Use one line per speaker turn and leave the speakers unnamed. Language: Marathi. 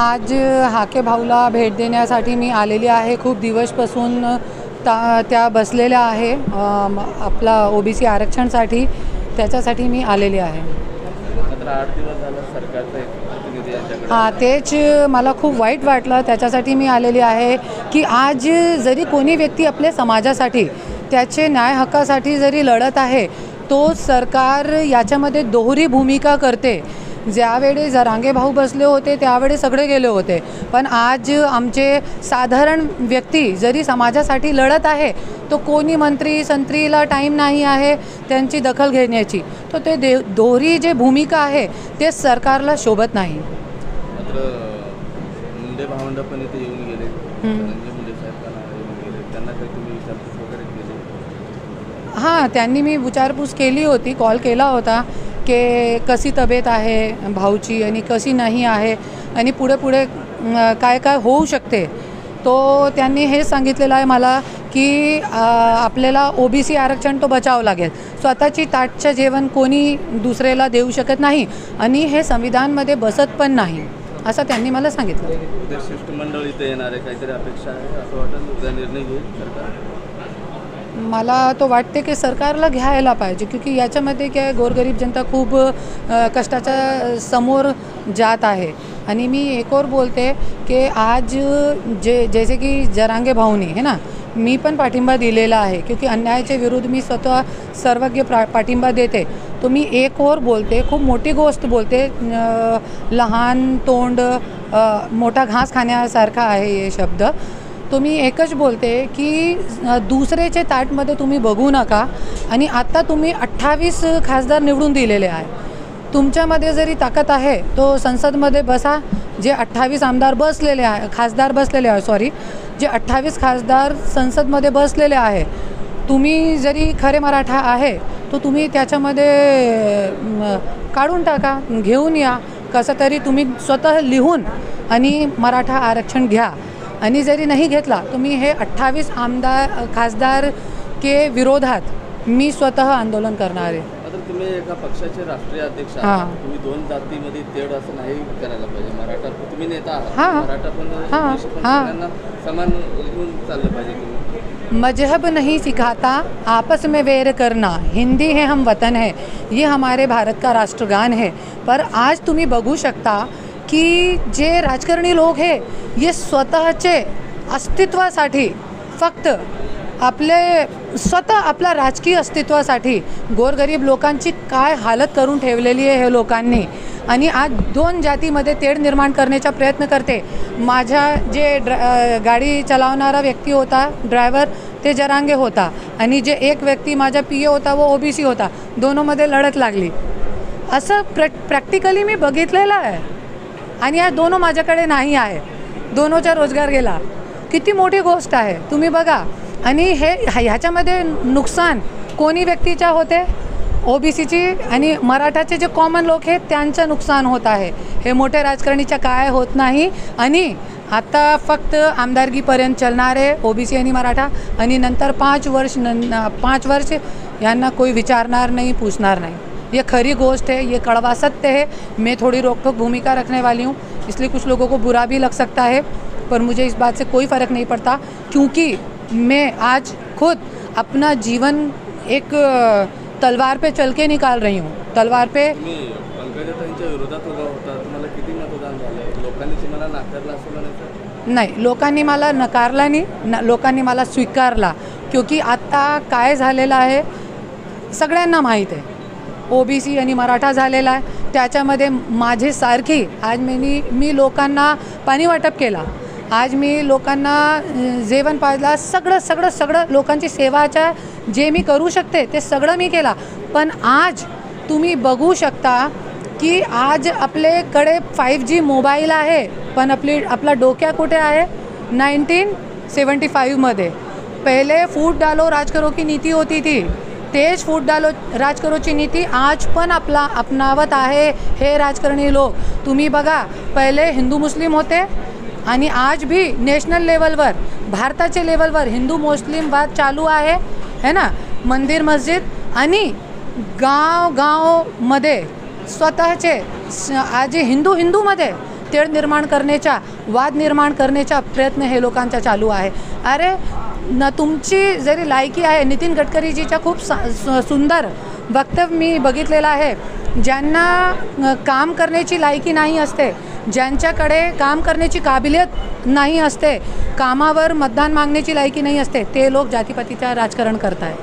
आज हाके भाऊला भेट देण्यासाठी मी आलेली आहे. खूप दिवसपासून त्या बसलेल्या आहे आपला ओबीसी आरक्षणासाठी, त्याच्यासाठी मी आलेली आहे.
मात्र 8 दिवस झालं सरकारचा एक प्रतिनिधी यांच्याकडे.
हां, तेच मला खूप वाईट वाटलं. त्याच्यासाठी मी आलेली आहे की आज जरी कोणी व्यक्ती आपल्या समाजासाठी त्याचे न्याय हक्कासाठी जरी लढत आहे, तो सरकार याच्यामध्ये दोहरी भूमिका करते. ज्यावेळी जरांगे भाऊ बसले होते त्यावेळी सगळे गेले होते, पण आज आमचे साधारण व्यक्ती जरी समाजासाठी लढत आहे, तो कोणी मंत्री संत्रीला टाईम नाही आहे त्यांची दखल घेण्याची. तो ते दोहरी जे भूमिका आहे ते सरकारला शोभत नाही.
मात्र मुंडे भावंड पण इथे येऊन गेले, मुंडे साहेब येऊन गेले, त्यांना काही तुम्ही विचारपूस वगैरे केली?
हां, त्यांनी मी विचारपूस केली होती, कॉल केला होता की कशी तब्येत आहे भाऊची आणि कशी नाही आहे आणि पुढे पुढे काय काय होऊ शकते. तो त्यांनी हे सांगितलेलं आहे मला की आपल्याला ओबीसी आरक्षण तो बचावं लागेल. स्वतःची ताटचं जेवण कोणी दुसऱ्याला देऊ शकत नाही आणि हे संविधानमध्ये बसत पण नाही, असं त्यांनी मला सांगितलं.
उद्या शिष्टमंडळ इथे येणार आहे, काहीतरी अपेक्षा आहे असं वाटतं, उद्या निर्णय घेईल सरकार?
मला तो वाटते की सरकारला घ्यायला पाहिजे, क्योंकि याच्यामध्ये काय गोरगरीब जनता खूप कष्टाच्या समोर जात आहे. आणि मी एक और बोलते की आज जैसे की जरांगे भाऊनी है ना, मी पण पाठिंबा दिलेला आहे, क्योंकि अन्यायाच्या विरुद्ध मी स्वतः सर्वज्ञ पाठिंबा देते. तो मी एक और बोलते, खूप मोठी गोष्ट बोलते, लहान तोंड मोठा घास खाण्यासारखा आहे हे शब्द. तो मी एकच बोलते की दुसऱ्याचे ताटमध्ये तुम्ही बघू नका. आणि आता तुम्ही 28 खासदार निवडून दिलेले आहे. तुमच्यामध्ये जरी ताकद आहे तो संसदमध्ये बसा. जे 28 आमदार बसलेले आहे, खासदार बसलेले आहे, जे 28 खासदार संसदमध्ये बसलेले आहे, तुम्ही जरी खरे मराठा आहे तो तुम्ही त्याच्यामध्ये काढून टाका, घेऊन या. कसं तरी तुम्ही स्वतः लिहून आणि मराठा आरक्षण घ्या. आणि जरी नाही घेतला तुम्ही हे 28 खासदार के विरोधात मी स्वतः आंदोलन करणार आहे.
आता तुम्ही एका पक्षाचे राष्ट्रीय अध्यक्ष आहात, तुम्ही दोन जातीमध्ये तेढ असं नाही करायला पाहिजे. मराठा तुम्ही नेता आहात, मराठा पण सगळ्यांना समान घेऊन चाललं पाहिजे.
मजहब नहीं सिखाता आपस में वैर करना, हिंदी है हम वतन है, ये हमारे भारत का राष्ट्रगान है. पर आज तुम्ही बघू शकता की जे राजकारणी लोक हे ये स्वतःचे अस्तित्वासाठी फक्त स्वतः आपल्या राजकीय अस्तित्वासाठी गोरगरीब लोकांची काय हालत करून ठेवलेली आहे हे लोकांनी. आणि आज दोन जातीमध्ये तेढ निर्माण करण्याचा प्रयत्न करते. माझ्या जे गाडी चालवणारा व्यक्ती होता, ड्रायव्हर, ते जरांगे होता आणि जे एक व्यक्ती माझा पीए होता वो ओबीसी होता. दोनोंमध्ये लढत लागली. असं प्रॅक्टिकली मी बघितलेलं आहे. आणि या दोनों माझ्याकडे नाही आहे, दोनोंचा रोजगार गेला. किती मोठी गोष्ट आहे तुम्ही बघा. आणि ह्याच्यामध्ये नुकसान कोणी व्यक्तीच्या होते, ओबीसीची आणि मराठाचे जे कॉमन लोक आहेत त्यांचं नुकसान होत आहे. हे मोठे राजकारणीच्या काय होत नाही. आणि आता फक्त आमदारकीपर्यंत चालणार आहे ओबीसी आणि मराठा, आणि नंतर 5 वर्ष यांना कोई विचारणार नहीं, पूछणार नहीं. ये खरी गोष्ट है, ये कड़वा सत्य है. मैं थोड़ी रोक-टोक भूमिका रखने वाली हूँ, इसलिए कुछ लोगों को बुरा भी लग सकता है, पर मुझे इस बात से कोई फ़र्क नहीं पड़ता, क्योंकि मैं आज खुद अपना जीवन एक तलवार पे चल के निकाल रही हूँ. तलवार पे
पंकजाताईंच्या विरोधात उभा होता, तुम्हाला किती मतदान झालं? लोकांनी तुम्हाला नाकारलं असं म्हणायचं?
नाही, लोकांनी मला नकारला नाही, लोकांनी मला स्वीकारला. क्योंकि आता काय झालेलं आहे सगळ्यांना माहीत आहे. ओबीसी आणि मराठा झालेला आहे, त्याच्यामध्ये माझ्यासारखी आज मी लोकांना पाणी वाटप केला, आज मी लोकांना जेवण पाजला, सगळं लोकांची सेवाच्या जे मी करू शकते ते सगळं मी केला. पण आज तुम्ही बघू शकता की आज आपल्याकडे 5G मोबाईल आहे, पण आपला डोक्या कुठे आहे 1975मध्ये. पहिले फूट डालो राज करो की नीती होती थी, तेज फूट डालो राज करोची नीती आज पण अपनावत आहे हे राजकारणी लोक. तुम्ही बघा, पहिले हिंदू मुस्लिम होते आणि आज भी नॅशनल लेवलवर, भारताच्या लेवलवर हिंदू मुस्लिम वाद चालू आहे ना. मंदिर मस्जिद आणि गाव मध्ये स्वतःचे आज हिंदूमध्ये तेढ निर्माण करण्याचा, वाद निर्माण करण्याचा प्रयत्न हे लोकांचा चालू आहे. अरे तुमची जरी लायकी आहे, नितीन गडकरीजीच्या खूप सुंदर वक्तव्य मी बघितलेलं आहे. ज्यांना काम करण्याची लायकी नाही असते, ज्यांच्याकडे काम करण्याची काबिलियत नाही असते, कामावर मतदान मागण्याची लायकी नाही असते, ते लोक जातीपातीचं राजकारण करत आहे.